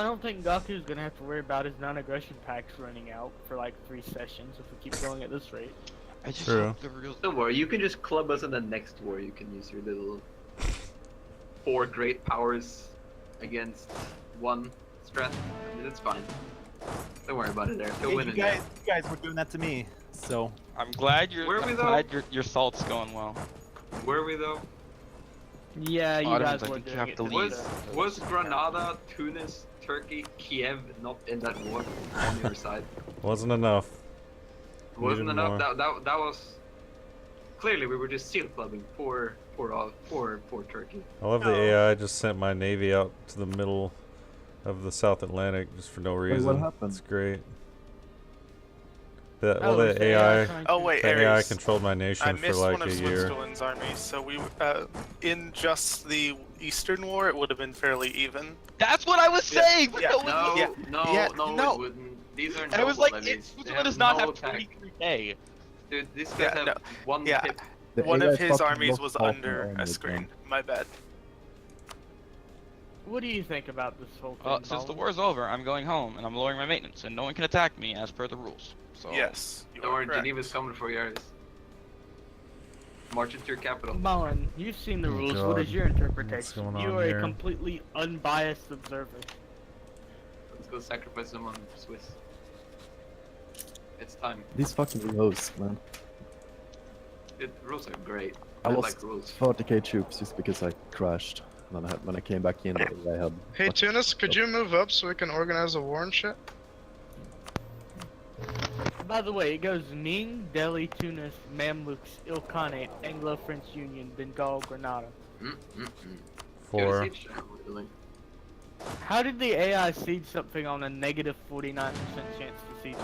don't think Gaku's gonna have to worry about his non-aggression packs running out for like 3 sessions if we keep going at this rate. I just True. hope the real. Don't worry, you can just club us in the next war. You can use your little 4 great powers against 1 strength. I mean, it's fine. Don't worry about it there. He'll win You it. guys were doing that to me, so. I'm glad you're. Were we I'm though? glad your salt's going well. Were we though? Yeah, you Ottomans, guys I were think you doing have it. to to leave. the- Was Granada, Tunis, Turkey, Kiev not in that war on your side? Wasn't enough. Wasn't Needed enough. more. That was clearly we were just seal clubbing for Turkey. I love the AI just sent my navy out to the middle of the South Atlantic just for no reason. what happened? It's great. The, Oh, well, is the the AI, trying Oh to- wait, the AI Ares. controlled my I nation for missed like one of a year. Switzerland's armies, so we in just the Eastern War, it would have been fairly even. That's what I was saying. But yeah, no, No, Yeah, no, yeah, no, no. it wouldn't. These are And I was noble like, levies. They Switzerland does not no have attack. 23k. Dude, these guys Yeah, have no. 1 Yeah. tip. The One AI of his fucking armies lost was half under their a army, screen. man. My bad. What do you think about this whole thing? Since the Colin? war's over, I'm going home and I'm lowering my maintenance, and no one can attack me as per the rules. So Yes, you Don't are worry, correct. Geneva's coming for you, Ares. March into your capital. Mullen, you've seen the Oh, rules. God. What is your What's interpretation? going You on are here? a completely unbiased observer. Let's go sacrifice someone Swiss. It's time. These fucking reloads, man. Rules are great. I I lost like rules. 40k troops just because I crashed. And when I came back in, I had. Hey what- Tunis, could you move up so we can organize a war and shit? By the way, it goes Ming, Delhi, Tunis, Mamluks, Ilkhanate, Anglo-French Union, Bengal, Granada. For Siege? Really? How did the AI siege something on a negative 49% chance to siege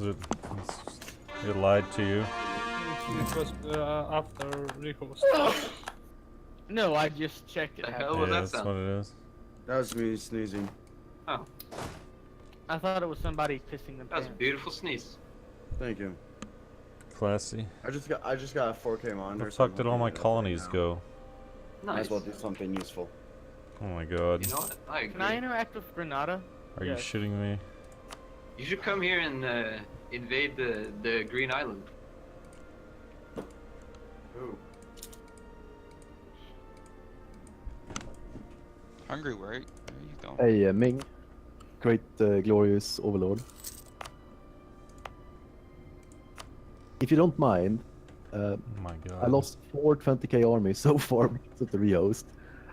it? it lied to you. It was after rehost. No, I just checked it. The hell Yeah, was that that's sound? what it is. That was me sneezing. Oh, I thought it was somebody pissing the that was a pants. beautiful sneeze. Thank you. Classy. I just got a 4K monitor. Where the so I'm fuck did all my looking it up colonies right now. go? Might Nice. as well do something useful. Oh my god. You know what? I agree. Can I interact with Granada? Are you Yes. shitting me? You should come here and invade the Green Island. Ooh. Hungry, where are you going? Hey, Ming. Great, glorious overlord. If you don't mind, Oh my god. I lost 4 20k armies so far because of the rehost.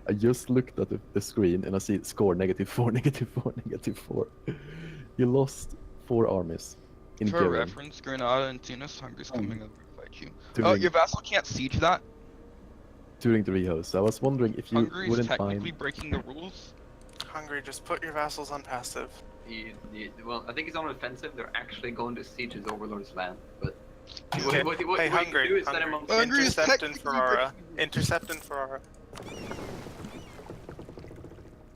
I just looked at the screen and I see score -4, -4, -4. You lost 4 armies in For Garen reference, Granada and Tunis, Hungary's coming over to fight you. during, Oh, your vassal can't siege that? during the rehost. So I was wondering if you Hungary is wouldn't technically mind. breaking the rules. Hungary, just put your vassals on passive. Well, I think he's on offensive. They're actually going to siege his overlord's land, but Okay. what Hey, you can Hungary, do is set him Hungary. on. Hungary is Intercept in technically Ferrara. breaking the Intercept in Ferrara.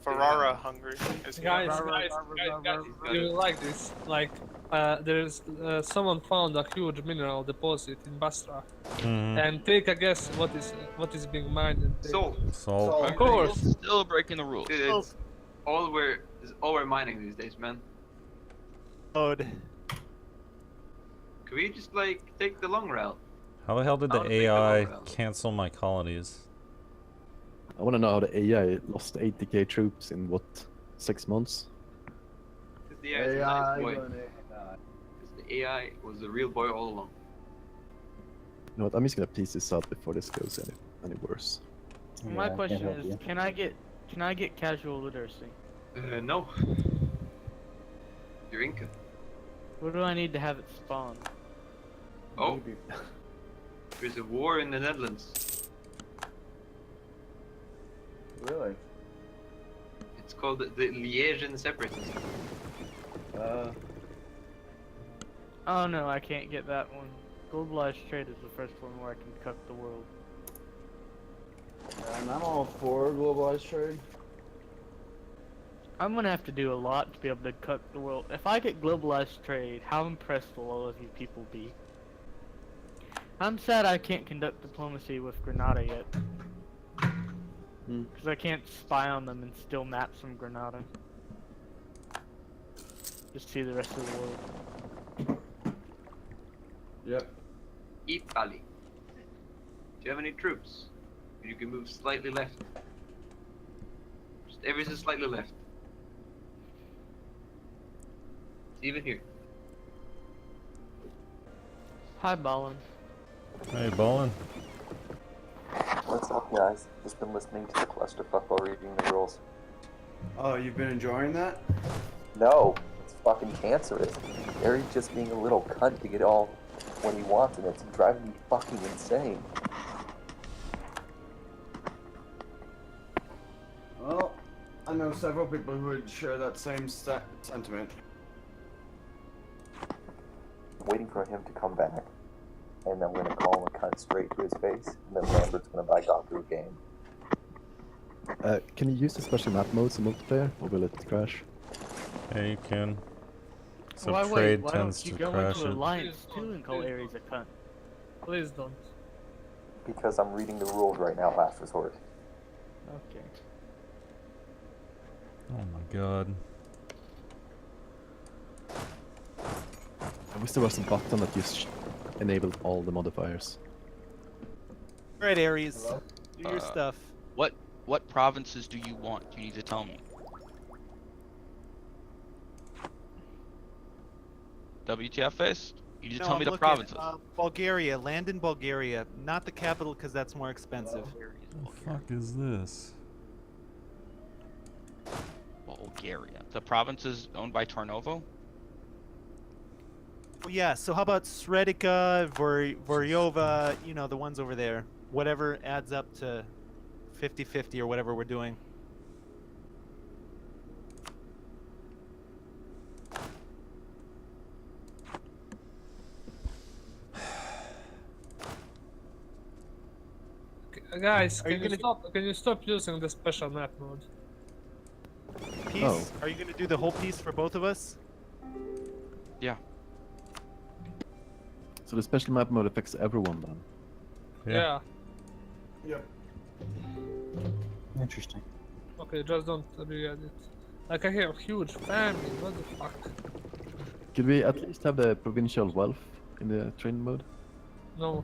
Ferrara, Hungary. Is here. Guys, Rah, guys, rah, guys, rah, guys, rah, you will like this. Like, there's someone found a huge mineral deposit in Basra, Mhm. and take a guess what is being mined. And take- So, Salt. Of course. Hungary is still breaking the rules. dude, it's all we're mining these days, man. Mode. Could we just like take the long route? How the hell did I the wanna take the AI long route. cancel my colonies? I want to know how the AI lost 80k troops in what, 6 months? Because the AI is a nice boy. Because the AI was a real boy all along. You know what? I'm just gonna piece this out before this goes any worse. My question is, can I get casual literacy? No. You're Inca. What do I need to have it spawn? Oh, there's a war in the Netherlands. Really? It's called the Liègian separatism. Oh no, I can't get that one. Globalized trade is the first one where I can cuck the world. And I'm all for globalized trade. I'm gonna have to do a lot to be able to cuck the world. If I get globalized trade, how impressed will all of you people be? I'm sad I can't conduct diplomacy with Granada yet. Because I can't spy on them and still map some Granada. Just see the rest of the world. Yep. Italy. Do you have any troops? You can move slightly left. Just ever so slightly left. Even here. Hi, Ballin. Hey, Ballin. What's up, guys? Just been listening to the clusterfuck while reading the rules. Oh, you've been enjoying that? No, it's fucking cancerous. Aries just being a little cunt to get all what he wants, and it's driving me fucking insane. Well, I know several people who would share that same sentiment. I'm waiting for him to come back, and I'm gonna call him a cunt straight to his face, and then Lambert's gonna buy Goku a game. Can you use the special map modes in multiplayer, or will it crash? Yeah, you can. So Why trade why tends don't you to go crash into it. Alliance too and call Ares a cunt? Please don't. Because I'm reading the rules right now, last resort. Okay. Oh my god. I wish there was a button that just enabled all the modifiers. Alright, Aries. Do your stuff. What provinces do you want? You need to tell me. WTF face? You need to tell me the provinces. Bulgaria. Land in Bulgaria. Not the capital, because that's more expensive. What the fuck is this? Bulgaria. The province is owned by Tarnovo? Oh, yeah, so how about Sredica, Voryova, you know, the ones over there. Whatever adds up to 50-50 or whatever we're doing. Guys, Are you can you stop using the special map mode? Piece? Oh. Are you going to do the whole piece for both of us? Yeah. So the special map mode affects everyone then? Yeah. Yep. Interesting. Okay, just don't re-add it. Like I have huge family, what the fuck? Could we at least have the provincial wealth in the training mode? No.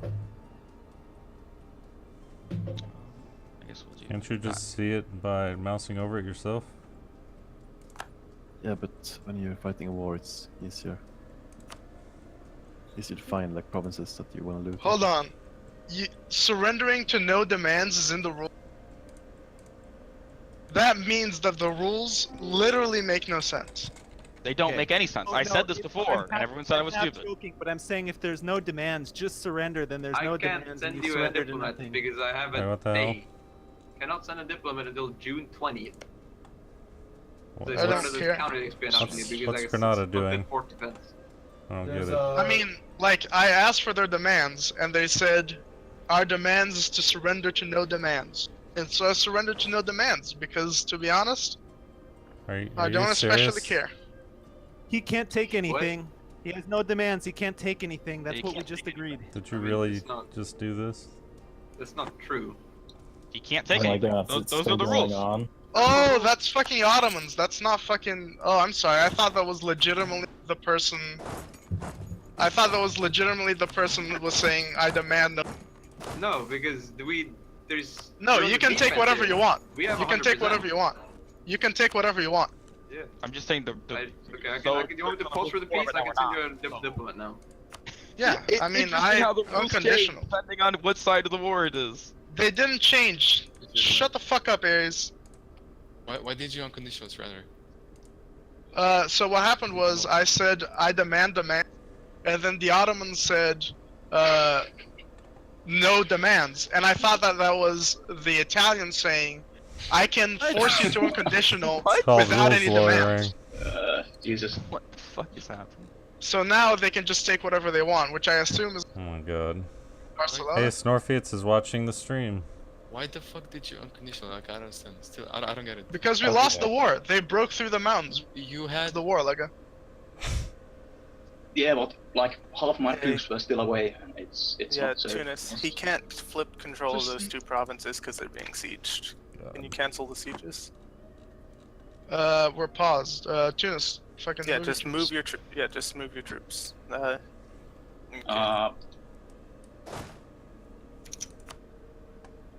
I guess we'll do Can't you just see it by mousing over it yourself? Yeah, but when you're fighting a war, it's easier. Easier to find like provinces that you want to loot. Hold on. Surrendering to no demands is in the rule. That means that the rules literally make no sense. They don't Okay. make any sense. Oh, I no, said this I'm before, not- and everyone said I was I'm not stupid. joking, but I'm saying if there's no demands, just surrender, then there's I no can't demands send and you you a surrender to diplomat nothing. because I have Wait, a what the hell? day. Cannot send a diplomat until June 20th. So What- it's I one don't of those care. counter espionage What's- because what's I guess Granada it's doing? Fort defense. I don't There's get it. I mean, like, I asked for their demands, and they said, our demands is to surrender to no demands. And so I surrendered to no demands, because, to be honest, Are I you don't especially serious? care. He can't take anything. He has no demands. He can't take anything. That's He what we can't just take agreed. Did you I mean, really it's not- just do this? That's not true. You can't take Oh my it. god, Those, it's those still are the going rules. on. Oh, that's fucking Ottomans. That's not fucking. Oh, I'm sorry. I thought that was legitimately the person. I thought that was legitimately the person who was saying, I demand no. No, because there's. No, there's you a can take defense whatever here. you want. We have You can take 100%. whatever you want. You can take whatever you want. Yeah. I'm just saying the Okay, so- I can. You want me to post for the piece? I can send you a diplomat now. Yeah, I mean, unconditional. Depending on what side of the war it is. They didn't change. Shut the fuck up, Aries. Why did you unconditional surrender? So what happened was I said I demand, and then the Ottomans said no demands, and I thought that that was the Italian saying I can force you to unconditional It's called without rules any lawyering. demands. Jesus. What the fuck is happening? So now they can just take whatever they want, which I assume is Oh my god. Barcelona. Hey, Snorfiets is watching the stream. Why the fuck did you unconditional? Like, I don't understand. Still, I don't get it. Because we lost the war. They broke through the mountains. You had The war, like Yeah, but like half my troops were still away. It's Yeah, not so. Tunis. He can't flip control of those two provinces because they're being sieged. Can you cancel the sieges? We're paused. Tunis, Fucking Yeah, move just your move troops. your just move your troops. Okay.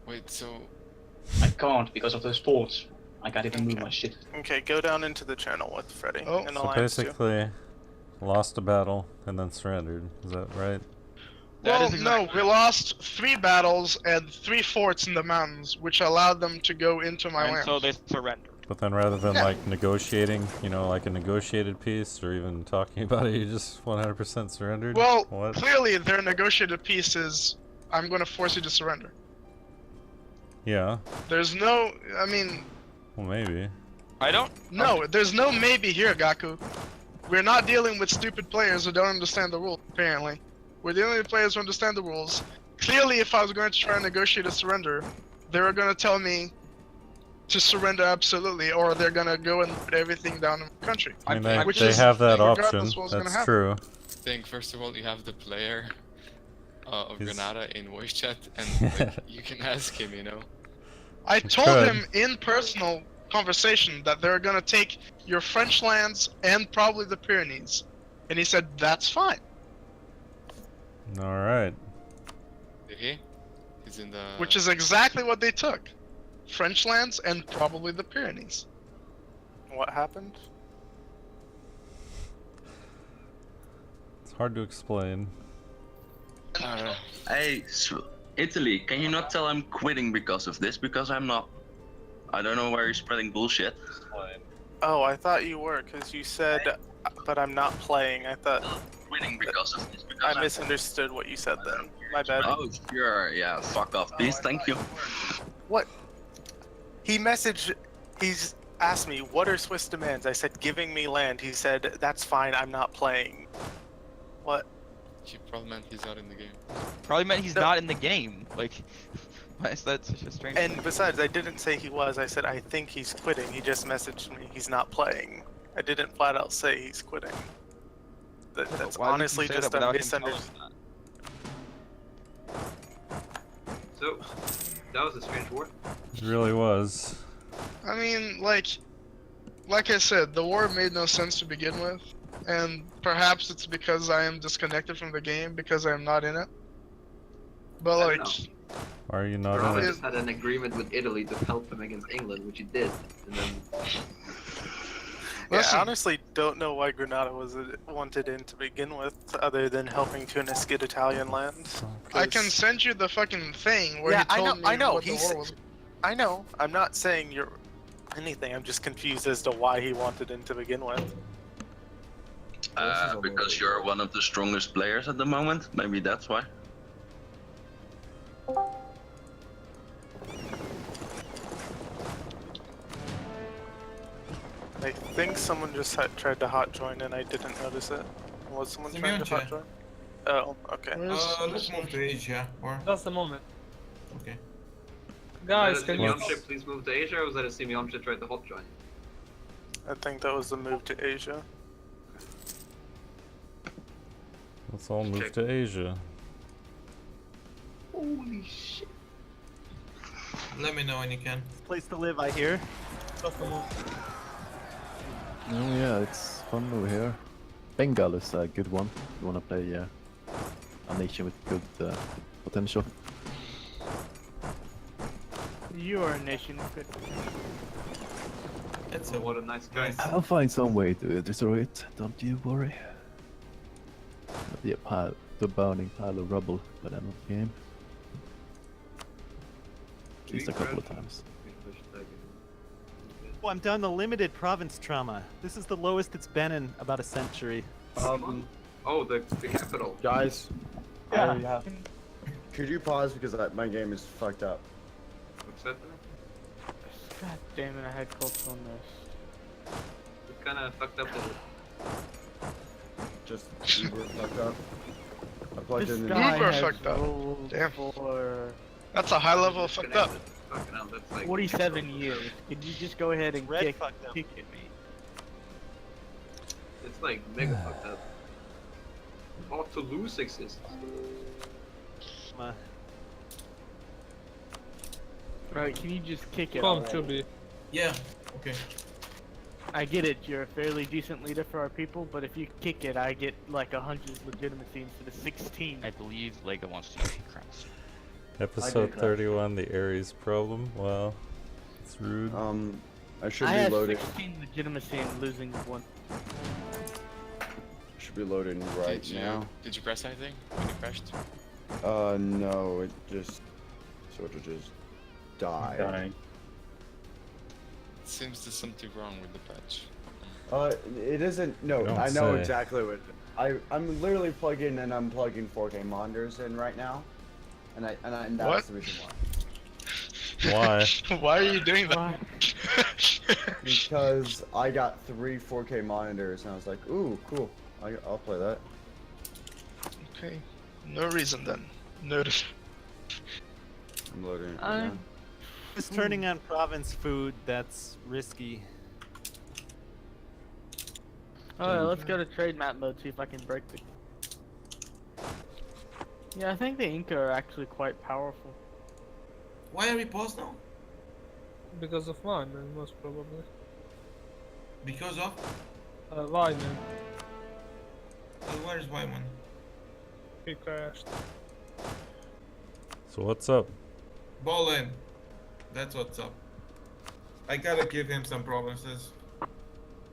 Wait, so I can't because of those ports. I can't even move my shit. Okay, go down into the channel with Freddy Oh. and So Alliance 2. basically, lost a battle and then surrendered. Is that right? That Well, is no, we lost 3 battles and 3 forts in the mountains, which allowed them to go into my And land. so they surrendered. But then rather than Yeah. like negotiating, you know, like a negotiated peace or even talking about it, you just 100% surrendered? Well, What? clearly their negotiated peace is, I'm going to force you to surrender. Yeah. There's no, I mean, Well, maybe. I don't. no, there's no maybe here, Gaku. We're not dealing with stupid players who don't understand the rules, apparently. We're dealing with players who understand the rules. Clearly, if I was going to try and negotiate a surrender, they were going to tell me to surrender absolutely, or they're going to go and put everything down in the country. I mean, they Which they is have that regardless option. what's gonna That's happen. true. I think first of all you have the player of He's- Granada in voice chat, and like, you can ask him, you know. I told could. him in personal conversation that they're going to take your French lands and probably the Pyrenees. And he said, that's fine. Alright. Did he? He's in the. Which is exactly what they took. French lands and probably the Pyrenees. What happened? It's hard to explain. Hey, Italy, can you not tell I'm quitting because of this? Because I'm not. I don't know why you're spreading bullshit. Oh, I thought you were, because you said, but I'm not playing. I thought. Quitting because of this. Because I I'm- misunderstood what you said then. My bad. Oh, sure, yeah, fuck off, please, thank you. What? He messaged. He's asked me, what are Swiss demands? I said, giving me land. He said, that's fine, I'm not playing. What? He probably meant he's not in the game. Probably meant he's No. not in the game. Like, why is that such a strange? And besides, I didn't say he was. I said, I think he's quitting. He just messaged me, he's not playing. I didn't flat out say he's quitting. That's Why would you honestly say just that a without him telling misunderstanding. that? So, that was a strange war. It really was. I mean, like I said, the war made no sense to begin with. And perhaps it's because I am disconnected from the game because I am not in it. But I like, don't know. Why are you not Probably in it? just had an agreement with Italy to help them against England, which he did. And then Yeah, Listen. I honestly don't know why Granada was wanted in to begin with, other than helping Tunis get Italian land. I can send you the fucking thing where Yeah, he told I know. me what the He's. war was. I know. I'm not saying you're anything. I'm just confused as to why he wanted in to begin with. Because you're one of the strongest players at the moment, maybe that's why. I think someone just tried to hot join and I didn't notice it. Was someone trying to hot join? Oh, okay. Let's move to Asia, or Just a moment. okay. Guys, was that can a you... Simeonchip please move to Asia, or was that a Simeonchip tried to hot join? I think that was the move to Asia. Let's all move to Asia. Holy shit. Let me know when you can. Place to live, I hear. Just a moment. Oh yeah, it's fun over here. Bengal is a good one. If you wanna play a nation with good potential. You are a nation with good. It's Oh, what a nice guy. I'll find some way to destroy it. Don't you worry. There'll be the burning pile of rubble by the end of the game. At least a couple of times. Oh, I'm down to limited province trauma. This is the lowest it's been in about a century. Oh, the capital. Guys, Yeah. could you pause because my game is fucked up? What's happening? God damn it, I had culture on this. What kind of fucked up is it? Just uber fucked up. I plugged This in. guy Uber has fucked up. rolled Damn. for That's a high level of fucked up. Fucking hell, that's like 47 years. Could you just go ahead and Red kick fucked up. at me? It's like mega fucked up. Oh, Toulouse exists. Right, can you just kick it Come already? to me. Yeah. Okay. I get it, you're a fairly decent leader for our people, but if you kick it, I get like 100 legitimacy instead of 16. I believe Lego wants to use crowns. Episode 31, the Ares problem. Wow, it's rude. I should I be have loading. 16 legitimacy and losing 1. Should be loading right now. Did you press anything when you crashed? No, it just sort of just died. Seems there's something wrong with the patch. It isn't. No, Don't I know say. exactly what. I'm literally plugging and unplugging 4K monitors in right now, and that's What? the reason why. Why? Why are you doing that? Because I got 3 4K monitors and I was like, ooh, cool. I'll play that. Okay, no reason then. Noted. I'm loading it right now. Just turning on province food, that's risky. Alright, let's go to trade map mode, see if I can break the... Yeah, I think the Inca are actually quite powerful. Why are we paused now? Because of wine, most probably. Because of? Wine. Where is Wyman? He crashed. So what's up? Ballin. That's what's up. I gotta give him some provinces.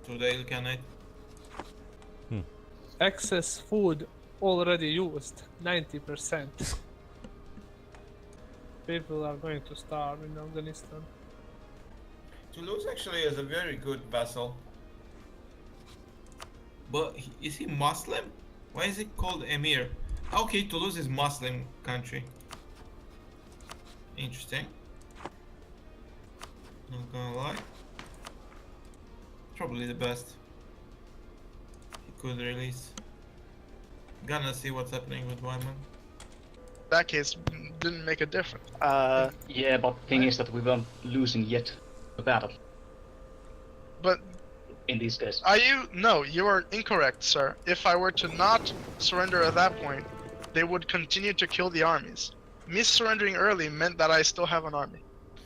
Today, can I? Excess food already used, 90%. People are going to starve in Afghanistan. Toulouse actually is a very good vassal. But is he Muslim? Why is it called Emir? Okay, Toulouse is Muslim country. Interesting. Not gonna lie. Probably the best he could release. Gonna see what's happening with Wyman. That case didn't make a difference. Yeah, but the thing is that we weren't losing yet the battle. But in this case. are you? No, you are incorrect, sir. If I were to not surrender at that point, they would continue to kill the armies. Me surrendering early meant that I still have an army.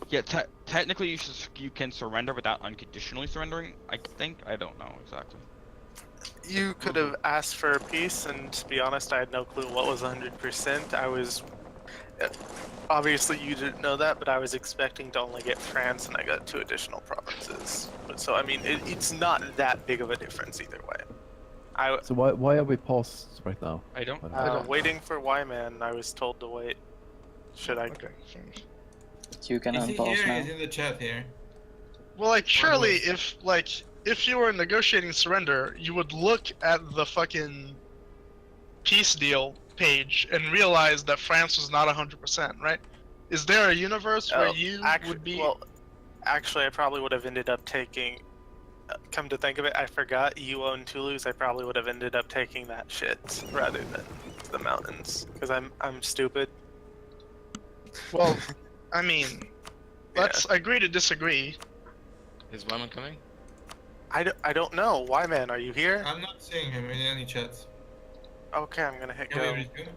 Yeah, technically you can surrender without unconditionally surrendering. I think I don't know exactly. You could have asked for peace, and to be honest, I had no clue what was 100%. I was... Obviously, you didn't know that, but I was expecting to only get France, and I got 2 additional provinces. But, so, I mean, it's not that big of a difference either way. So why are we paused right now? I don't. Waiting for Y-Man, I was told to wait. Should I? Okay. You can Is he unpause here? now. He's in the chat here. Well, like, surely if you were negotiating surrender, you would look at the fucking peace deal page and realize that France was not 100%, right? Is there a universe where you would be? Well, actually, I probably would have ended up taking... come to think of it, I forgot you own Toulouse. I probably would have ended up taking that shit rather than the mountains. Because I'm stupid. Well, I mean, let's agree to disagree. Is Wyman coming? I don't know. Y-Man, are you here? I'm not seeing him in any chats. Okay, I'm gonna hit Can go. we resume?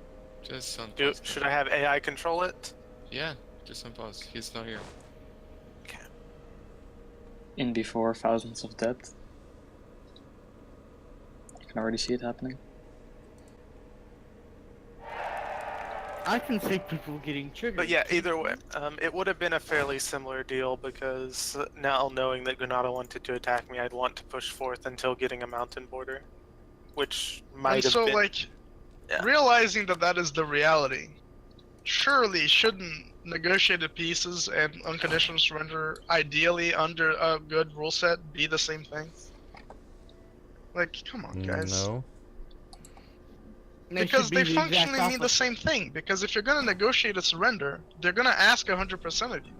Just unpause. Should I have AI control it? Yeah, just unpause. He's not here. In before thousands of dead. You can already see it happening. I can see people getting triggered. But yeah, either way, it would have been a fairly similar deal because now knowing that Granada wanted to attack me, I'd want to push forth until getting a mountain border, which might And have so, been... like, realizing that that is the reality, surely shouldn't negotiated pieces and unconditional surrender, ideally under a good rule set, be the same thing? Like, come on, guys. No. Because they functionally mean the same thing. Because if you're gonna negotiate a surrender, they're gonna ask 100% of you.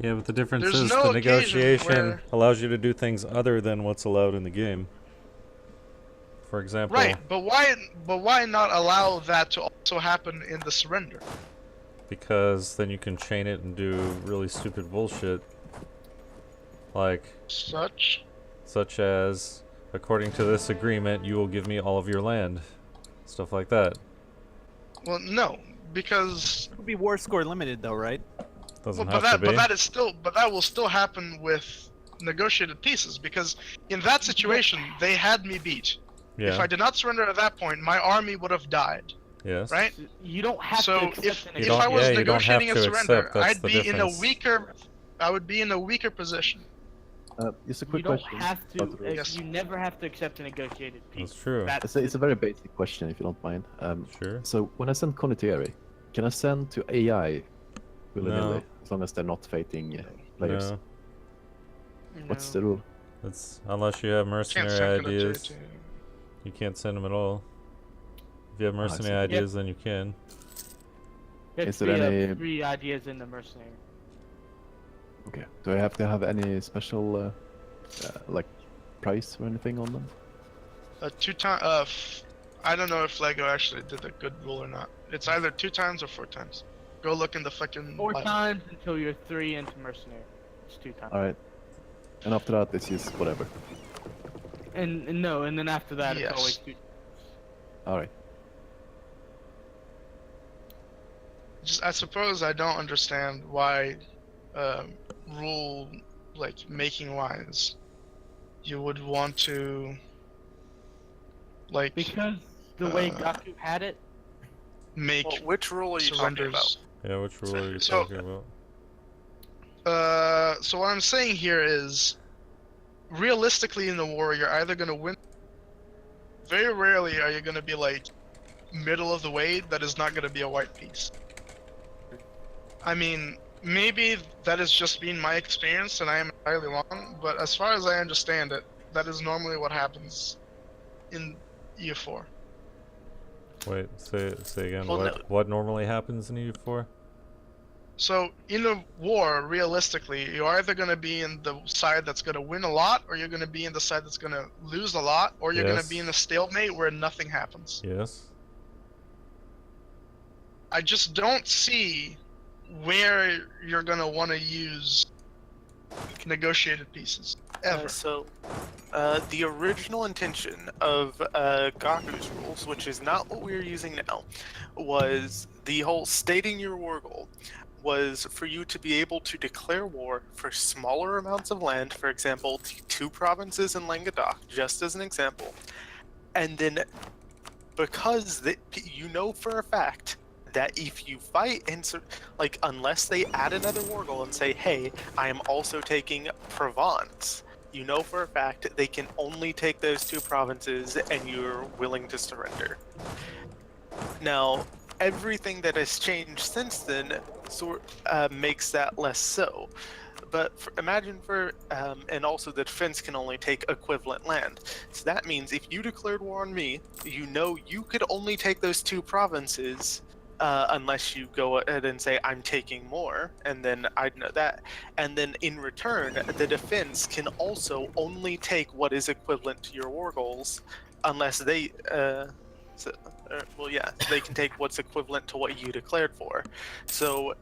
Yeah, but the difference There's is no the occasion negotiation where- allows you to do things other than what's allowed in the game. For example, Right, but why not allow that to also happen in the surrender? because then you can chain it and do really stupid bullshit. Like, such as, according to this agreement, you will give me all of your land. Stuff like that. Well, no, because It would be war score limited though, right? Doesn't well, have to be. but that will still happen with negotiated pieces, because in that situation they had me beat. Yeah. If I did not surrender at that point, my army would have died. Yes. Right? You don't have So to accept if I was you don't have negotiating a to surrender, accept, that's I'd the be in a difference. weaker. I would be in a weaker position. Just a You quick don't question. have about to. the rules. You never have to accept a negotiated peace. That's true. It's a very basic question, if you don't mind. Sure. So when I send condottieri, can I send to AI willy-nilly, No. as long as they're not fighting players? No. What's the rule? It's unless you have Can't mercenary send condottieri ideas, to- you can't send them at all. If you have I see. mercenary ideas, then you can. Is there any- three ideas in the mercenary? Okay. Do I have to have any special, like, price or anything on them? 2 times. I don't know if Lego actually did a good rule or not. It's either 2 times or 4 times. Go look in the fucking. 4 Bible. times until you're 3 into mercenary. It's 2 times. All right. And after that, it's just whatever. And no, and then after that, Yes. it's always 2. All right. Just, I suppose I don't understand why, rule like making wise, you would want to. Like. Because the way Gaku had it. Make. Well, which rule are you talking about? Yeah, which rule are you So- talking about? So what I'm saying here is, realistically in the war, you're either gonna win. Very rarely are you gonna be like middle of the way. That is not gonna be a white piece. I mean, maybe that has just been my experience, and I am entirely wrong. But as far as I understand it, that is normally what happens in EU4. Wait, say again. Well, What normally happens in EU4? So in a war, realistically, you're either going to be in the side that's going to win a lot, or you're going to be in the side that's going to lose a lot, or you're going to Yes. be in a stalemate where nothing happens. Yes. I just don't see where you're going to want to use negotiated pieces ever. The original intention of Gaku's rules, which is not what we're using now, was the whole stating your war goal was for you to be able to declare war for smaller amounts of land, for example, 2 provinces in Languedoc, just as an example. And then, because you know for a fact that if you fight like, unless they add another war goal and say, hey, I am also taking Provence, you know for a fact they can only take those 2 provinces and you're willing to surrender. Now, everything that has changed since then makes that less so. But imagine and also the defense can only take equivalent land. So that means if you declared war on me, you know you could only take those 2 provinces unless you go ahead and say, I'm taking more, and then I'd know that. And then in return, the defense can also only take what is equivalent to your war goals, unless they, they can take what's equivalent to what you declared for. So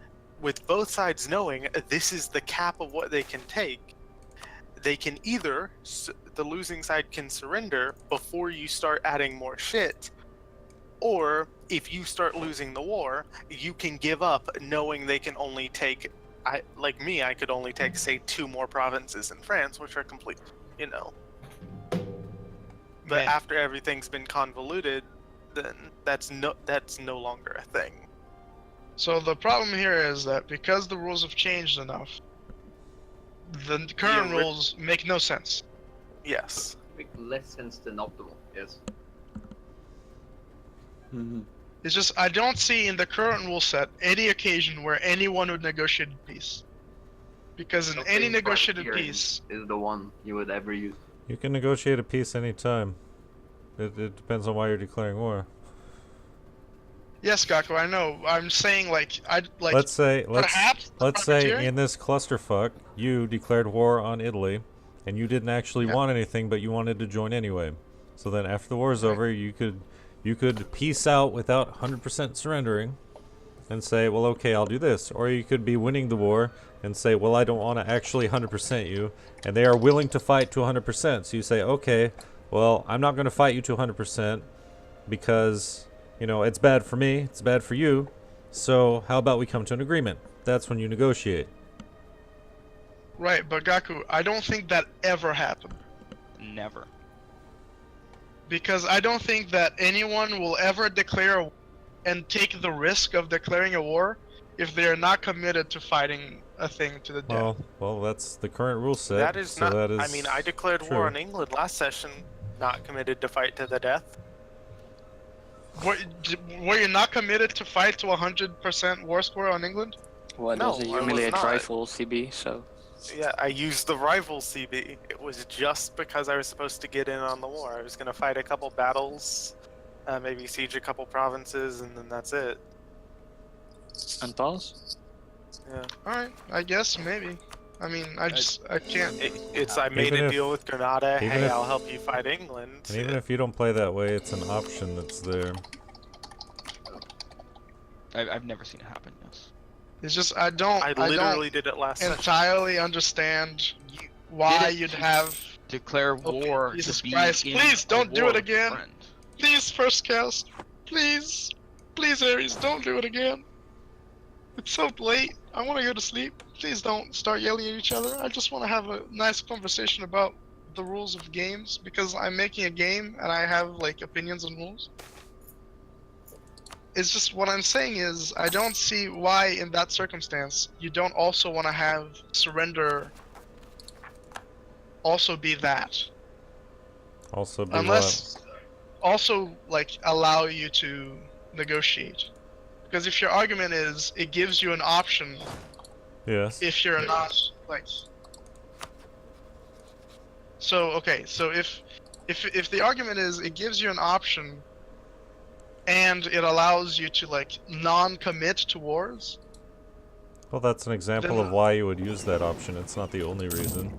with both sides knowing this is the cap of what they can take, they can either, the losing side can surrender before you start adding more shit, or if you start losing the war, you can give up knowing they can only take, like me, I could only take, say, 2 more provinces in France, which are complete, you know. But after everything's been convoluted, then that's no longer a thing. So the problem here is that because the rules have changed enough, the current rules make no sense. Yes. Make less sense than optimal, yes. It's just, I don't see in the current rule set any occasion where anyone would negotiate peace. Because in any negotiated peace... is the one you would ever use. You can negotiate a peace anytime. It depends on why you're declaring war. Yes, Gaku, I know. I'm saying, like, let's say privateering? in this clusterfuck, you declared war on Italy, and you didn't actually want anything, but you wanted to join anyway. So then, after the war is over, you could peace out without 100% surrendering, and say, well, okay, I'll do this. Or you could be winning the war and say, well, I don't want to actually 100% you, and they are willing to fight to 100%. So you say, okay, well, I'm not going to fight you to 100% because, you know, it's bad for me, it's bad for you, so how about we come to an agreement? That's when you negotiate. Right, but Gaku, I don't think that ever happened. Never. Because I don't think that anyone will ever declare and take the risk of declaring a war if they're not committed to fighting a thing to the death. Well, that's the current rule set. That is so not. that is I mean, I declared true. war on England last session, not committed to fight to the death. Were you not committed to fight to 100% war score on England? Well, No, there's a I was humiliate not. rifle CB, so. Yeah, I used the rival CB. It was just because I was supposed to get in on the war. I was gonna fight a couple battles, maybe siege a couple provinces, and then that's it. And pause? Yeah. Alright, I guess, maybe. I mean, I can't. I made Even a if- deal with Granada. even Hey, if- I'll help you fight England. And even if you don't play that way, it's an option that's there. I've never seen it happen. Yes. It's just, I don't literally did it last session. entirely understand why you'd have. Declare war. Jesus to be Christ, in please a don't do war it with again. friends. Please, first cast. Please. Please, Ares, don't do it again. It's so late. I want to go to sleep. Please don't start yelling at each other. I just want to have a nice conversation about the rules of games because I'm making a game and I have like opinions on rules. It's just what I'm saying is I don't see why in that circumstance you don't also want to have surrender also be that. Also, be Unless also like allow you to negotiate. Because if your argument is it gives you an option Yes. if you're not like so okay, so if the argument is it gives you an option and it allows you to like non-commit to wars, Well, that's an example Then- of why you would use that option. It's not the only reason.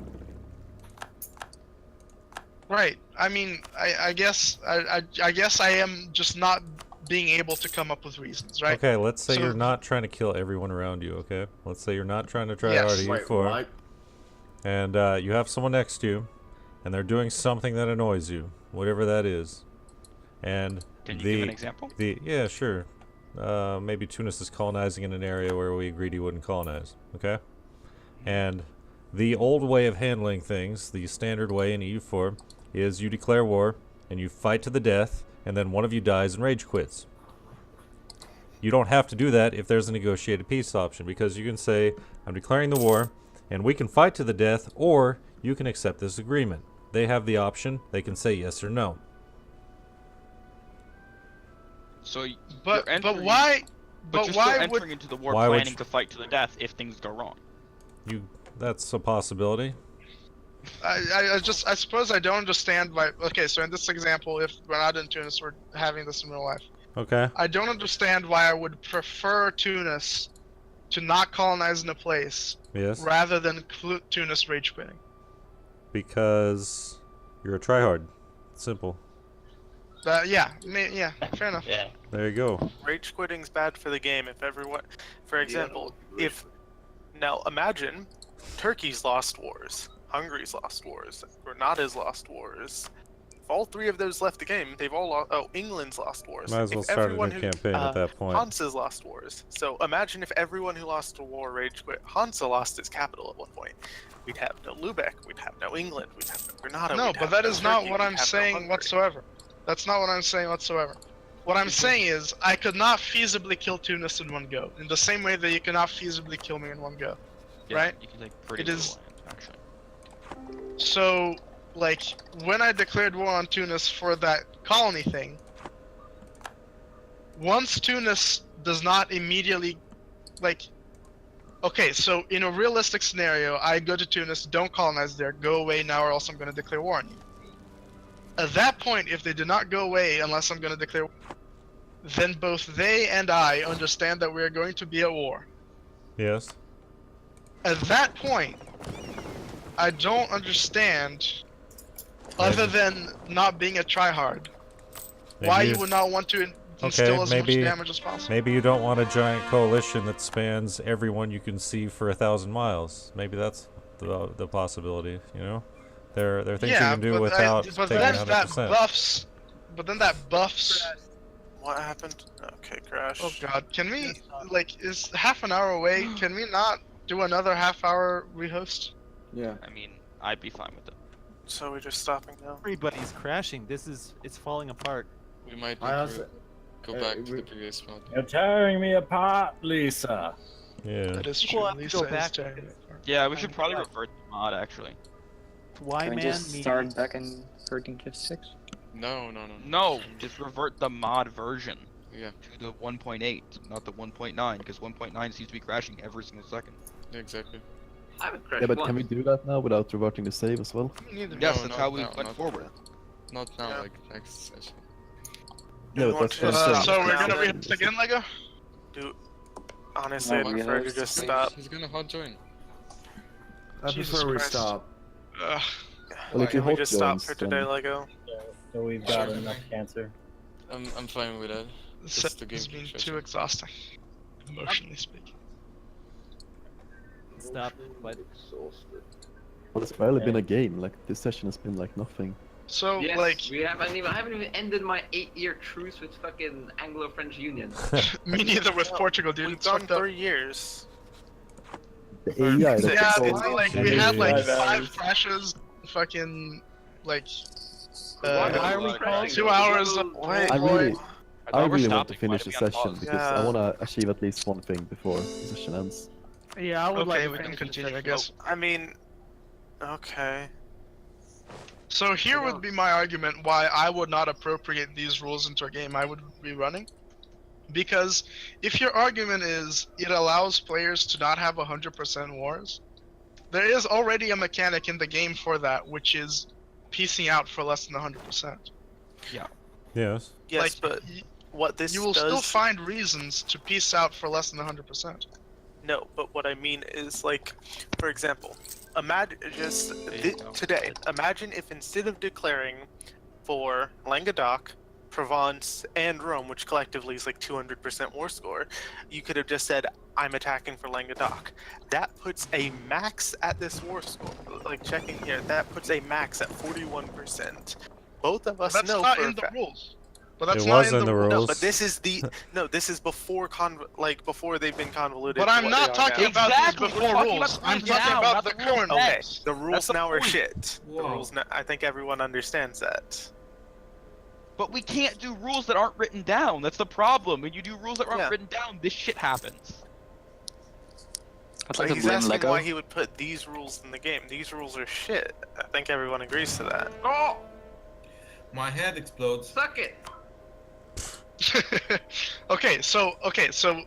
right? I mean, I guess I guess I am just not being able to come up with reasons, right? Okay, let's say So- you're not trying to kill everyone around you, okay? Let's say you're not trying to try Yes. hard at Wait, U4. what? And you have someone next to you, and they're doing something that annoys you, whatever that is. And Can you give an example? Yeah, sure. Maybe Tunis is colonizing in an area where we agreed he wouldn't colonize, okay? And the old way of handling things, the standard way in EU4, is you declare war, and you fight to the death, and then one of you dies and rage quits. You don't have to do that if there's a negotiated peace option, because you can say, I'm declaring the war, and we can fight to the death, or you can accept this agreement. They have the option, they can say yes or no. So But you're entering, why? But But you're why still would? entering into the war Why would planning you- to fight to the death if things go wrong. That's a possibility. I suppose I don't understand why. Okay, so in this example, if we're not in Tunis, we're having this in real life. Okay. I don't understand why I would prefer Tunis to not colonize in a place Yes. rather than Tunis rage quitting. Because you're a tryhard. Simple. Yeah, fair enough. Yeah. There you go. Rage quitting's bad for the game. If everyone, for example, now imagine Turkey's lost wars, Hungary's lost wars, Grenada's lost wars. If all three of those left the game, they've all lost. Oh, England's lost wars. Might as well If start a everyone new campaign at that point. Hansa's lost wars. So imagine if everyone who lost a war rage quit. Hansa lost its capital at one point. We'd have no Lubeck. We'd have no England. We'd have no Grenada. No, we'd but have that no is not Turkey, what we'd I'm have no saying Hungary. whatsoever. That's not what I'm saying whatsoever. What I'm saying is, I could not feasibly kill Tunis in one go, in the same way that you cannot feasibly kill me in one go, Yeah, right? You can like pretty It little is- land, actually. So, like, when I declared war on Tunis for that colony thing, once Tunis does not immediately, like, okay, so in a realistic scenario, I go to Tunis, don't colonize there, go away now or else I'm going to declare war on you. At that point, if they do not go away unless I'm going to declare war, then both they and I understand that we are going to be at war. Yes. At that point, I don't understand, other than not being a tryhard, why you would not want to instill as much damage as possible. Maybe you don't want a giant coalition that spans everyone you can see for 1,000 miles. Maybe that's the possibility. You know, there are things you can do without but taking then 100%. that buffs. But then that buffs. What happened? Okay, crash. Oh god, can we, like, is half an hour away, can we not do another half hour rehost? Yeah. I mean, I'd be fine with it. So we're just stopping now. Everybody's crashing. It's falling apart. We might I need also- to go back to the previous mod. You're tearing me apart, Lisa. Yeah. That is We'll true. have to Lisa go is back tearing because- me apart. Yeah, we should probably revert the mod actually. Why Can we man just me? start back in version 6? No. No, just revert the mod version Yeah, to the 1.8, not the 1.9, because 1.9 seems to be crashing every single second. exactly. I haven't crashed Yeah, but once. can we do that now without reverting the save as well? Neither. Yes, No, that's not how we now, went not forward. Not now, Yeah. like next session. Yeah, but that's what I'm saying. So we're Now gonna then- read again, Lego? Dude, honestly, No, I'd we prefer to have- just stop. He's gonna hot join. I Jesus prefer we Christ. stop. Well, if you Can we hot just stop joins, for then- today, Lego? So we've got enough cancer. I'm fine with that. This Just set the game has been session. too exhausting, emotionally speaking. Stop. But Well, it's barely been a game. Like this session has been like nothing. So Yes, like, I haven't even ended my 8-year truce with fucking Anglo-French Union. me neither with Portugal, dude. We've It's done fucked up. 3 years. The AI that Yeah, controls like the we had like AI. 5 crashes, fucking like Why are we calling? 2 hours. Wait, I really thought we were want to stopping. finish Why the do we session unpause? because I Yeah. want to achieve at least one thing before the session ends. Yeah, I would like Okay, to we can finish the continue, I session. guess. I mean, okay. So here would be my argument why I would not appropriate these rules into a game I would be running. Because if your argument is it allows players to not have 100% wars, there is already a mechanic in the game for that, which is piecing out for less than 100%. Yeah. Yes. Yes, Like, but what this You will does... still find reasons to piece out for less than 100%. No, but what I mean is, like, for example, imagine just today. Imagine if instead of declaring for Languedoc, Provence, and Rome, which collectively is like 200% war score, you could have just said, "I'm attacking for Languedoc." That puts a max at this war score. Like checking here, that puts a max at 41%. Both of us That's know not for a in the fact. rules. But that's It not was in the rules. No, rules. but this is the no. This is before before they've been convoluted. But to I'm what not they are talking now. about Exactly, these we're before talking rules. about the I'm rules talking now, about not the the rules current then. rules. The rules That's the now are point. shit. The Whoa. rules now, I think everyone understands that. But we can't do rules that aren't written down. That's the problem. When you do rules that aren't Yeah. written down, this shit happens. I'd Like like to he's blame asking Lego. why he would put these rules in the game. These rules are shit. I think everyone agrees to that. Oh, My head explodes. suck it! okay, so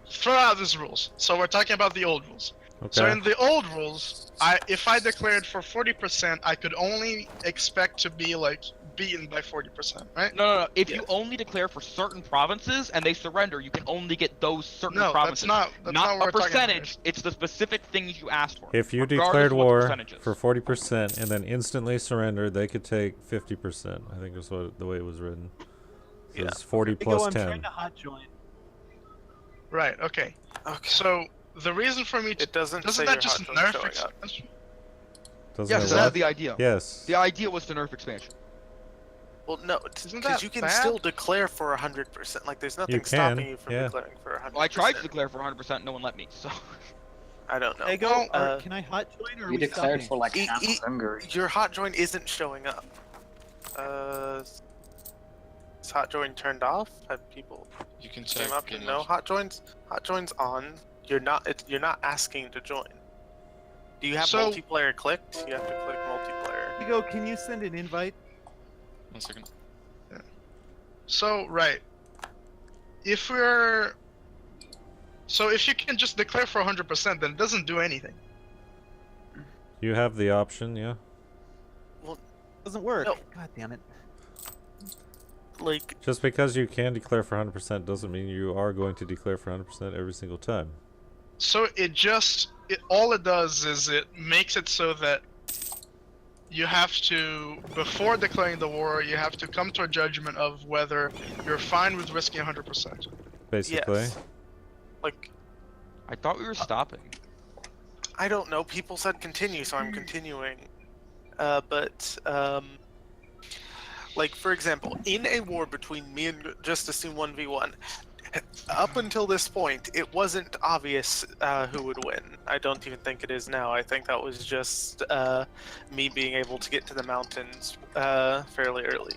throw out these rules. So we're talking about the old rules. So Okay. in the old rules, if I declared for 40%, I could only expect to be like beaten by 40%, right? No. If you Yes. only declare for certain provinces and they surrender, you can only get those certain No, provinces. that's not not what a we're talking about percentage. It's the specific things you asked for. If you regardless declared of what the war percentage is. for 40% and then instantly surrendered, they could take 50%. I think that's what the way it was written. So it's 40 Lego, plus I'm 10. trying to hot join. Right. Okay. Okay. So the reason for me to It doesn't doesn't say that your just hot join nerf showing up. expansion? Doesn't Yes, it that's what? the idea. Yes. The idea was to nerf expansion. Well, no, Isn't because that you can bad? still declare for 100%. Like, there's nothing can, stopping you from yeah. declaring for 100%. Well, I tried to declare for 100%, no one let me. So I don't know. Lego, Well, can I hot join or are You we declared stopping? for like E- half e- of Hungary. Your hot join isn't showing up. Is hot join turned off? Have people You can check. came up to game no options. hot joins? Hot joins on. You're not asking to join. Do you have So- multiplayer clicked? You have to click multiplayer. Lego, can you send an invite? 1 second. So right. If we're so if you can just declare for 100%, then it doesn't do anything. You have the option, yeah. Doesn't work. No. God damn it. Like, Just because you can declare for 100% doesn't mean you are going to declare for 100% every single time. So all it does is it makes it so that you have to, before declaring the war, you have to come to a judgment of whether you're fine with risking 100%. Basically. yes. Like, I thought we were stopping. I don't know. People said continue, so I'm continuing. Like, for example, in a war between me and just assume 1v1, Up until this point, it wasn't obvious who would win. I don't even think it is now. I think that was just me being able to get to the mountains fairly early.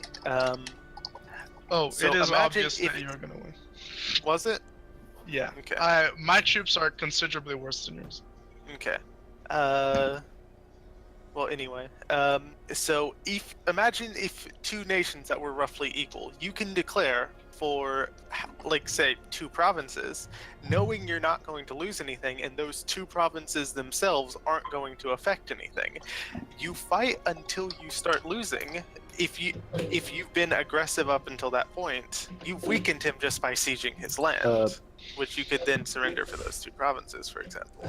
Oh, So it is imagine obvious if that you're gonna win. Was it? Yeah. Okay. My troops are considerably worse than yours. Okay. Well, anyway. So imagine if two nations that were roughly equal, you can declare for, like, say, 2 provinces, knowing you're not going to lose anything, and those 2 provinces themselves aren't going to affect anything. You fight until you start losing. If you've been aggressive up until that point, you've weakened him just by sieging his land, which you could then surrender for those 2 provinces, for example.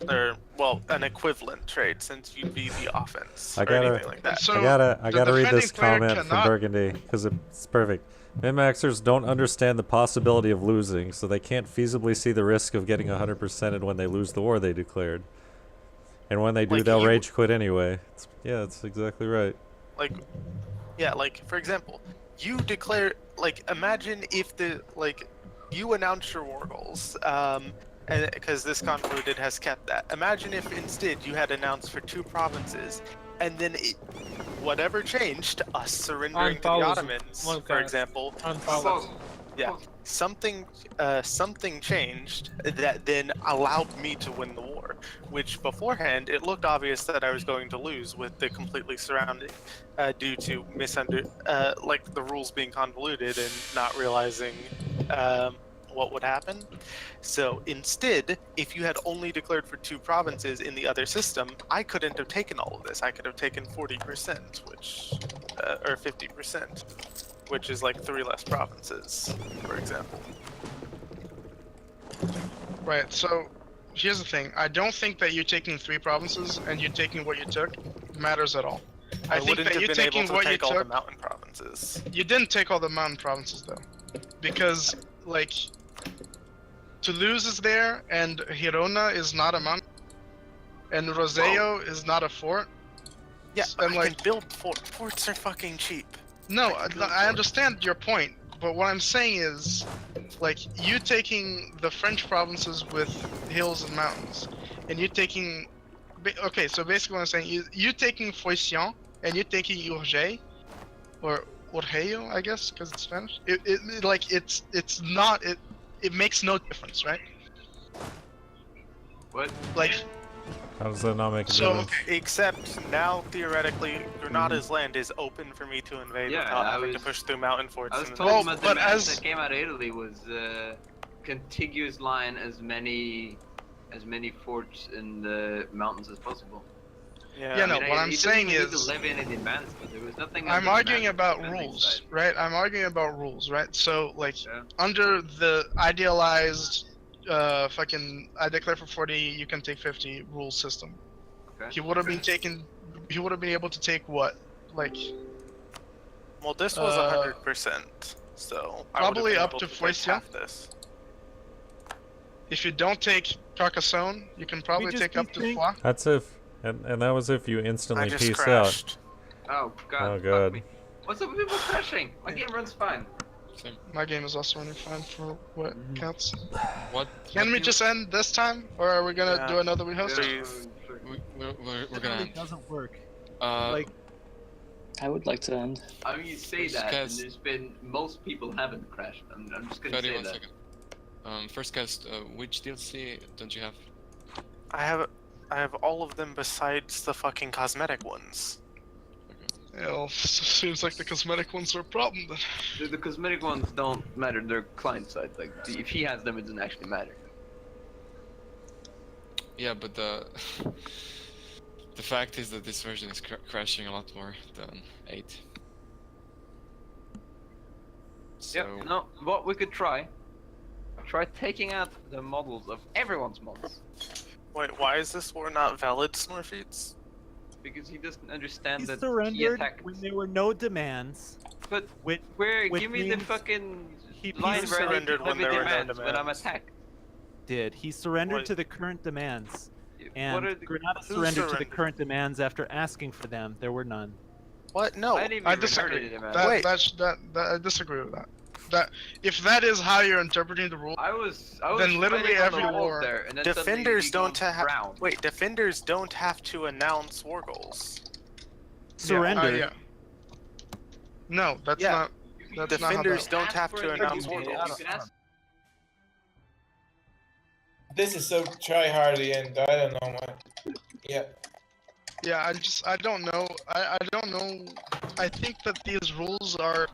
Or, well, an equivalent trade, since you'd be the offense, I or anything gotta, like that. I gotta read this comment from Burgundy because it's perfect. Min-maxers don't understand the possibility of losing, so they can't feasibly see the risk of getting 100%ed when they lose the war they declared. And when they do, Like, they'll rage quit anyway. Yeah, that's exactly right. Like, yeah, like, for example, you declare, like, imagine if you announce your war goals, and because this convoluted has kept that. Imagine if instead you had announced for 2 provinces, and then whatever changed, us surrendering to the Ottomans, for example. Yeah, something changed that then allowed me to win the war, which beforehand it looked obvious that I was going to lose with the completely surrounding, due to like the rules being convoluted and not realizing what would happen. So instead, if you had only declared for 2 provinces in the other system, I couldn't have taken all of this. I could have taken 40%, which, or 50%, which is like 3 less provinces, for example. Right, so here's the thing. I don't think that you taking 3 provinces and you taking what you took matters at all. I think wouldn't that have you been taking able to what you take all the took. mountain provinces. You didn't take all the mountain provinces though, because like Toulouse is there, and Girona is not a mountain, and Roseo is not a fort. Yeah, and I can build forts are fucking cheap. No, I understand your point, but what I'm saying is, like, you taking the French provinces with hills and mountains, and you taking, okay, so basically what I'm saying is, you taking Foicien, and you taking Urgell, or Urgell, I guess, because it's Spanish. It makes no difference, right? What? Like, how does that not make a so, difference? Except now, theoretically, Granada's land is open for me to invade without having to push through mountain forts. I was told that the map that came out of Italy was contiguous line as many forts in the mountains as possible. Yeah, no, what I'm saying is, to live in advance, but there was nothing. I'm arguing about rules, right? I'm arguing about rules, right? So, like, under the idealized, fucking, I declare for 40, you can take 50 rule system. Okay. He would have been able to take what? Like. Well, this was 100%, so. Probably up to Foicien. If you don't take Carcassonne, you can probably take up to Foix. That's if, and that was if you instantly just peace crashed. out. Oh god. Oh god. Me. What's up with people crashing? My game runs fine. My game is also running fine for what counts. What? Can we just end this time, or are we gonna do another rehost? We're gonna end. It doesn't work. Like, I would like to end. I mean, you say that, and there's been most people haven't crashed. I'm just gonna say that. Second. First cast, which DLC don't you have? I have all of them besides the fucking cosmetic ones. Yeah, well, seems like the cosmetic ones are a problem then. The cosmetic ones don't matter, they're client side. Like, if he has them, it doesn't actually matter. Yeah, but the fact is that this version is crashing a lot more than 8. So... Yeah, no, what we could try taking out the models of everyone's mods. Wait, why is this war not valid, Snorfeets? Because he doesn't understand He that surrendered when there were no demands. But which give me the fucking line surrendered when there were no demands. When I'm attacked. He surrendered to the current demands. And What are the- Granada who surrendered to the surrendered? current demands after asking for them. There were none. What? No. I didn't even I heard disagree. any demands. I disagree with that. That if that is how you're interpreting the rule, I was then literally fighting on every the walls war. there, and then Defenders suddenly don't he goes have. brown. Wait, defenders don't have to announce war goals. Surrender. Yeah. No, that's Yeah. not. That's Defenders not how don't have to announce war goals. This is so try-hardy, and I don't know, man. Yeah. Yeah, I don't know. I don't know. I think that these rules are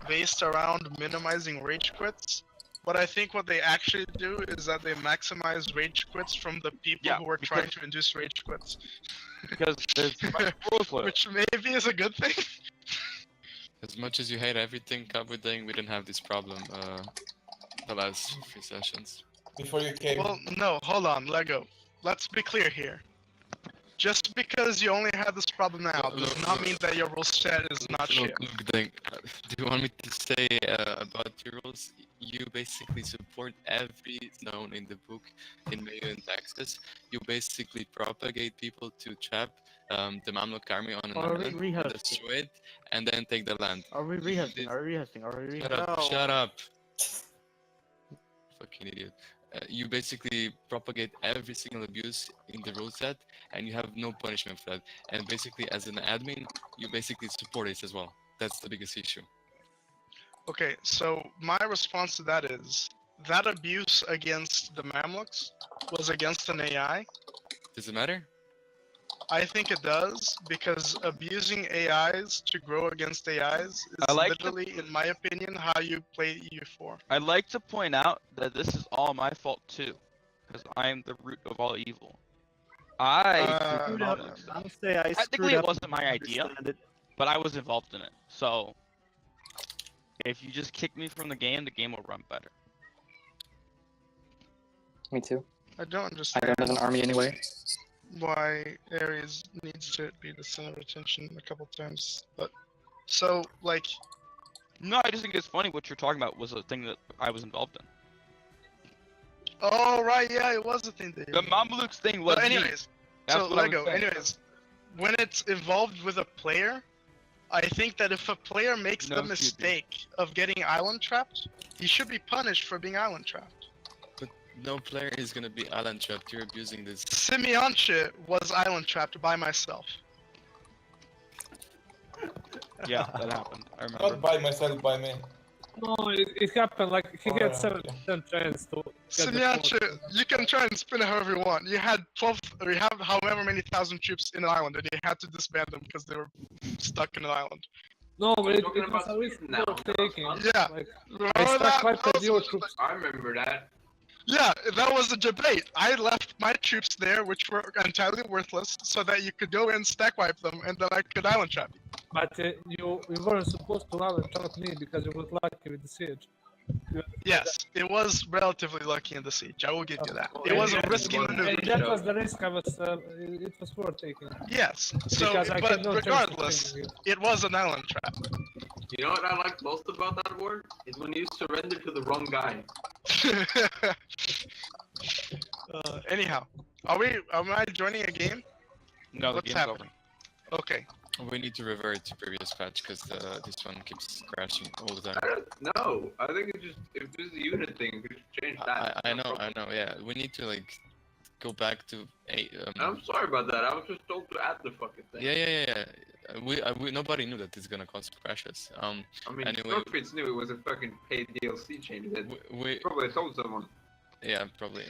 based around minimizing rage quits. But I think what they actually do is that they maximize rage quits from the people who are trying to induce rage quits. Because there's Which maybe is a good thing. As much as you hate everything, Cup with Dang, we didn't have this problem the last few sessions. Before you came. Well, no, hold on, Lego. Let's be clear here. Just because you only have this problem now does not mean that your rule set is not shit. Look, Dang, do you want me to say about your rules? You basically support every zone in the book in MEIOU Taxes. You basically propagate people to trap the Mamluk army on an island, destroy it, and then take the land. Are we rehashing? Are we rehashing? Are we Shut rehashing? up, shut up. Fucking idiot. You basically propagate every single abuse in the rule set, and you have no punishment for that. And basically, as an admin, you basically support it as well. That's the biggest issue. Okay, so my response to that is, that abuse against the Mamluks was against an AI. Does it matter? I think it does, because abusing AIs to grow against AIs is literally, in my opinion, how you play EU4. I'd like to point out that this is all my fault too, because I am the root of all evil. Technically, it wasn't my idea, but I was involved in it. So, if you just kick me from the game will run better. Me too. I don't I understand don't have an army anyway. why Ares needs to be the center of attention a couple times, but so like. No, I just think it's funny what you're talking about was a thing that I was involved in. Oh right, yeah, it was a thing that. The Mamluks thing was. But anyways, That's so what I was Lego. saying. Anyways, when it's involved with a player, I think that if a player makes the mistake of getting island trapped, he should be punished for being island trapped. But no player is gonna be island trapped. You're abusing this. Simeonche was island trapped by myself. Yeah, that happened. I remember. Not by myself, by me. No, it happened like he had 7% chance to. Simeonche, you can try and spin it however you want. You had 12, or you have however many thousand troops in an island, and you had to disband them because they were stuck in an island. No, but it talking was about a risk now. taking. Yeah. Like, Remember I stuck that? quite a few troops. I remember that. Yeah, that was a debate. I left my troops there, which were entirely worthless, so that you could go and stack wipe them, and then I could island trap you. But you weren't supposed to island trap me because you was lucky with the siege. Yes, it was relatively lucky in the siege. I will give you that. It was a risky maneuver. And that was the risk I was. It was worth taking. Yes. So, Because I but had no choice to regardless, take it. it was an island trap. You know what I like most about that war? Is when you surrender to the wrong guy. Anyhow, am I joining a game? No, the What's game's happening? Okay. We need to revert to previous patch because this one keeps crashing all the time. No, I think it's just if this is a unit thing, we should change that. I know. Yeah, we need to like go back to a. I'm sorry about that. I was just told to add the fucking thing. Yeah. We nobody knew that it's gonna cause crashes. I mean, anyway, Northfits knew it was a fucking paid DLC change. That we probably told someone. Yeah, probably.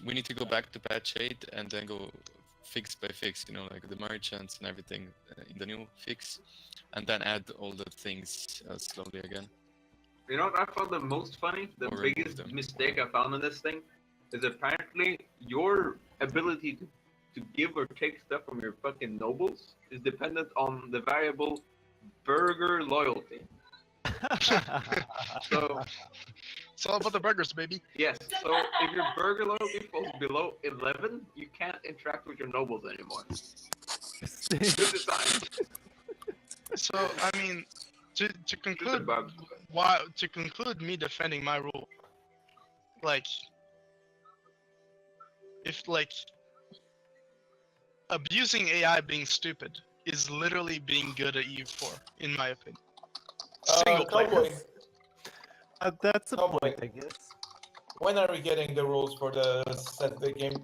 We need to go back to patch 8 and then go fix by fix, you know, like the merchants and everything in the new fix, and then add all the things slowly again. You know what I found the most funny? The Or biggest mistake I found in this thing is apparently your ability to give or take stuff from your fucking nobles is dependent on the variable burger loyalty. So it's all about the burgers, baby. Yes. So if your burger loyalty falls below 11, you can't interact with your nobles anymore. Good design. So I mean, to conclude, to conclude me defending my rule, like, if like abusing AI being stupid is literally being good at EU4, in my opinion. Single player. That's a Oh, point, boy. I guess. When are we getting the rules for the Saturday game?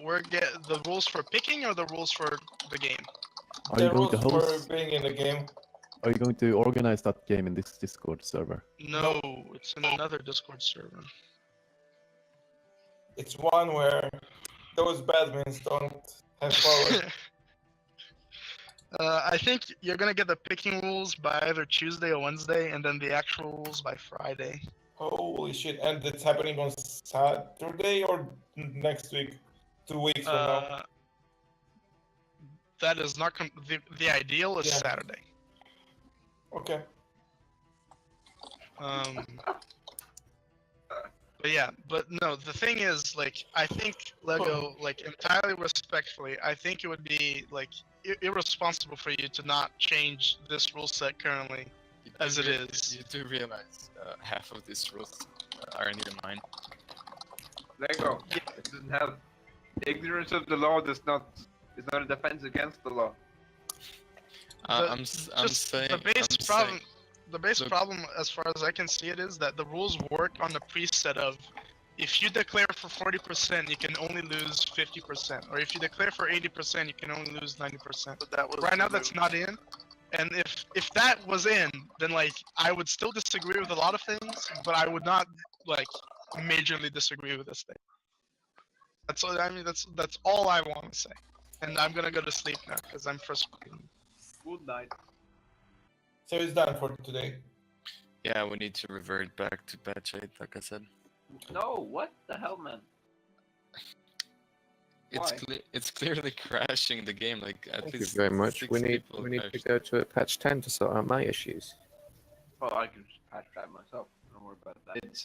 We're get the rules for picking or the rules for the game. Are you going to rules host? for being in the game. Are you going to organize that game in this Discord server? No, it's in another Discord server. It's one where those badmins don't have power. I think you're gonna get the picking rules by either Tuesday or Wednesday, and then the actual rules by Friday. Holy shit! And it's happening on Saturday or next week? 2 weeks from now. That is not the ideal is Yeah. Saturday. Okay. But yeah, but no, the thing is, like, I think Lego, like, entirely respectfully, I think it would be, like, irresponsible for you to not change this rule set currently as it is. You do realize half of these rules are neither mine. Lego, it doesn't have ignorance of the law. Is not a defense against the law. I'm saying The base problem. The base problem, as far as I can see it, is that the rules work on the preset of if you declare for 40%, you can only lose 50%, or if you declare for 80%, you can only lose 90%. But that was Right now, that's not in. And if that was in, then like I would still disagree with a lot of things, but I would not like majorly disagree with this thing. That's all. I mean, that's all I want to say. And I'm gonna go to sleep now because I'm frustrated. Good night. So it's done for today. Yeah, we need to revert back to patch 8, like I said. No, what the hell, man? It's clearly crashing the game. Like at Thank you least very much. 6 We need people to crashed. go to patch 10 to sort out my issues. Well, I can just patch that myself. Don't worry about that. It's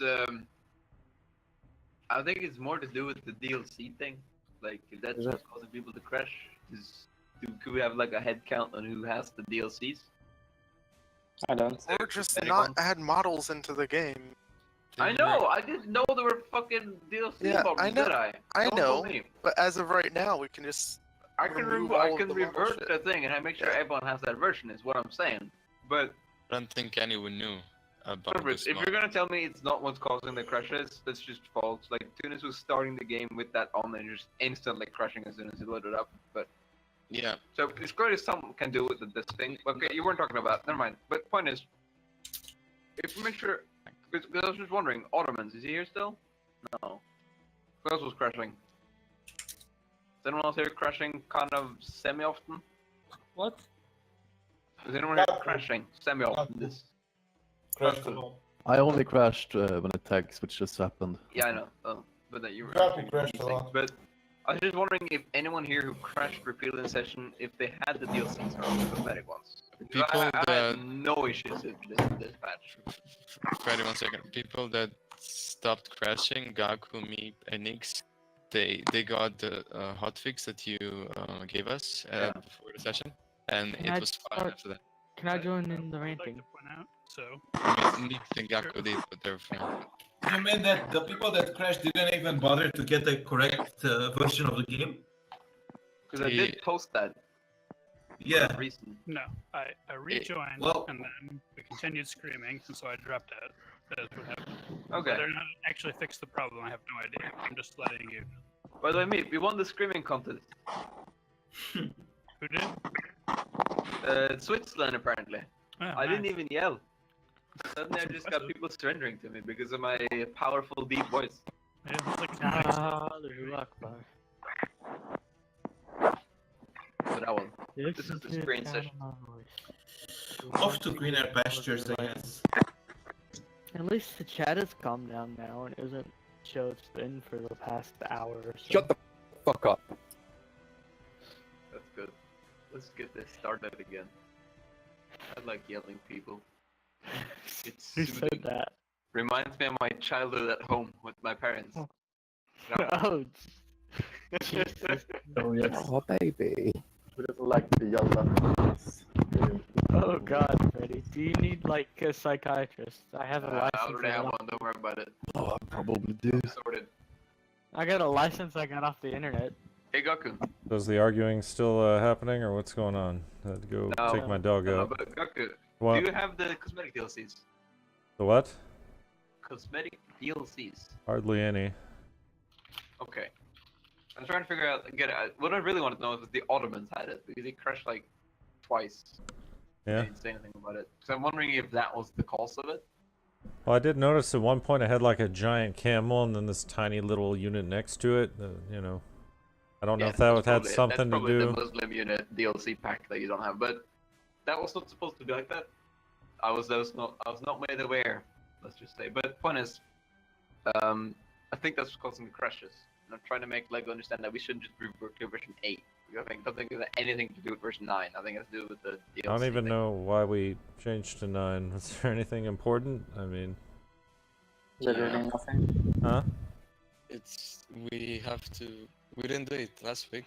I think it's more to do with the DLC thing. Like, if that's Is what's it? causing people to crash, could we have like a head count on who has the DLCs? I don't. Or just Anyone? not add models into the game. I know. I didn't know there were fucking DLC Yeah, models, I know. did I? I No one know. told me. But as of right now, we can just. I can remove I all can of the model revert shit. the thing and I make sure everyone has that version. Is what I'm saying. But I don't think anyone knew about perfect. this If mod. you're gonna tell me it's not what's causing the crashes, that's just false. Like Tunis was starting the game with that on and just instantly crashing as soon as he loaded up. But yeah. so it's clearly someone can do it with this thing. Okay, you weren't talking about. Never mind. But point is, if we make sure, because I was just wondering, Ottomans, is he here still? No. Who else was crashing? Is anyone else here crashing kind of semi-often? What? Is anyone here crashing semi-often? This. Crashed a lot. I only crashed when a tag switch just happened. Yeah, I know. Oh, but that you were. Gaku crashed a lot. But I was just wondering if anyone here who crashed repeatedly in session, if they had the DLCs or the cosmetic ones. Because People I that- had no issues with this patch. Freddy, 1 second. People that stopped crashing, Gaku, me, and Nix, they got the hotfix that you gave us before the session, and Can it I was fine start- after that. Can I join in the ranting? Nix and Gaku did, but they're fine. You mean that the people that crashed didn't even bother to get the correct version of the game? Because I did post that. Yeah. For a reason. No, I rejoined well- and then we continued screaming, and so I dropped out. That's what happened. Okay. Whether or not it actually fixed the problem, I have no idea. I'm just letting you know. By the way, mate, we won the screaming contest. Who did? Switzerland, apparently. Oh, I didn't nice. even yell. Suddenly I just got people surrendering to me because of my powerful, deep voice. Yeah, it's like Allahu Akbar. So that one. This is the screen session. Off to greener pastures, I guess. At least the chat has calmed down now and isn't show it's been for the past hour or so. Shut the fuck up. That's good. Let's get this started again. I like yelling people. It's Who soothing. said that? Reminds me of my childhood at home with my parents. Oh, Jesus. Oh yes. Oh baby. Who doesn't like to be yelled at? Oh God, Freddy. Do you need like a psychiatrist? I have a license. I already have one, don't worry about it. Oh, I probably do. Sorted. I got a license I got off the internet. Hey Gaku. So is the arguing still happening, or what's going on? I had to go take my dog No, out. but Gaku, What? do you have the cosmetic DLCs? The what? Cosmetic DLCs. Hardly any. Okay. I'm trying to figure out, what I really want to know is if the Ottomans had it, because they crashed like twice. Yeah. They didn't say anything about it. So I'm wondering if that was the cause of it. Well, I did notice at one point I had like a giant camel and then this tiny little unit next to it. You know, I don't know if that had something to do. That's probably the Muslim unit DLC pack that you don't have, but that was not supposed to be like that. I was not made aware. Let's just say. But point is, I think that's causing the crashes. And I'm trying to make Lego understand that we shouldn't just revert to version 8. I think it has anything to do with version 9. I think it has to do with the DLC. I don't even know why we changed to 9. Was there anything important? I mean... Literally nothing. Huh? We didn't do it last week.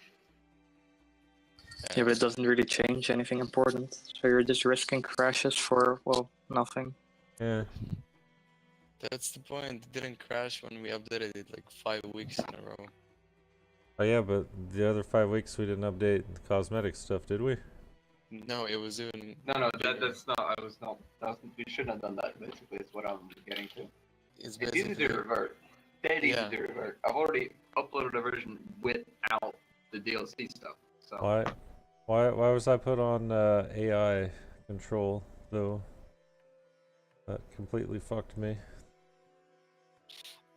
Yeah, but it doesn't really change anything important. So you're just risking crashes for, well, nothing. Yeah. That's the point. It didn't crash when we updated it like 5 weeks in a row. Oh yeah, but the other 5 weeks we didn't update the cosmetic stuff, did we? No, it was even... No, that's not, we shouldn't have done that, basically, is what I'm getting to. It's easy to revert. Dead easy to revert. I've already uploaded a version without the DLC stuff, so... Why was I put on AI control, though? That completely fucked me.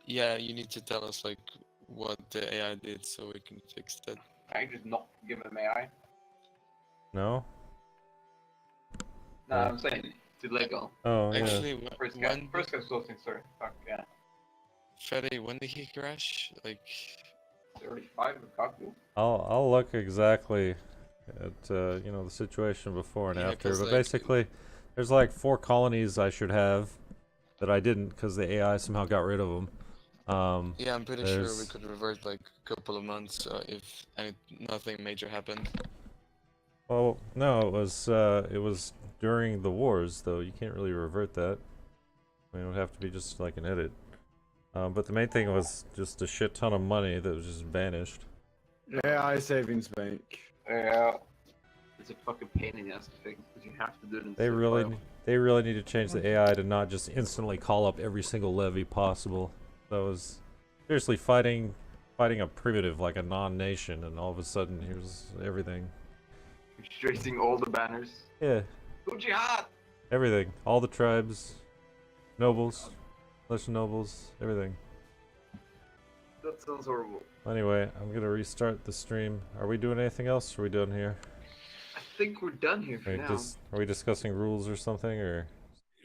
Yeah, you need to tell us like what the AI did so we can fix that. I just not give him AI. No? No, I'm saying to Lego. Oh, yeah. Actually, First guy's hosting, sorry. Fuck, yeah. Freddy, when did he crash? Like 35 with Kaku? I'll look exactly at you know, the situation before and after, but basically there's like 4 colonies I should have that I didn't because the AI somehow got rid of them. Yeah, I'm pretty sure we could revert like a couple of months if nothing major happened. Well, no, it was during the wars, though. You can't really revert that. I mean, it would have to be just like an edit. But the main thing was just a shit ton of money that was just vanished. AI savings bank. Yeah. It's a fucking pain in the ass to fix because you have to do it in They really need to change the AI to not just instantly call up every single levy possible. That was seriously fighting a primitive like a non-nation, and all of a sudden here's everything. Tracing all the banners. Yeah. Go jihad! Everything. All the tribes, nobles, lesser nobles, everything. That sounds horrible. Anyway, I'm gonna restart the stream. Are we doing anything else? Or are we done here? I think we're done here for now. Are we discussing rules or something, or?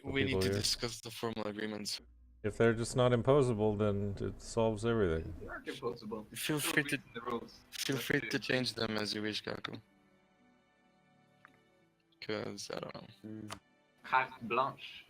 We need to discuss the formal agreements. If they're just not imposable, then it solves everything. They aren't imposable. Feel free to change them as you wish, Gaku. Because I don't know. Carte blanche.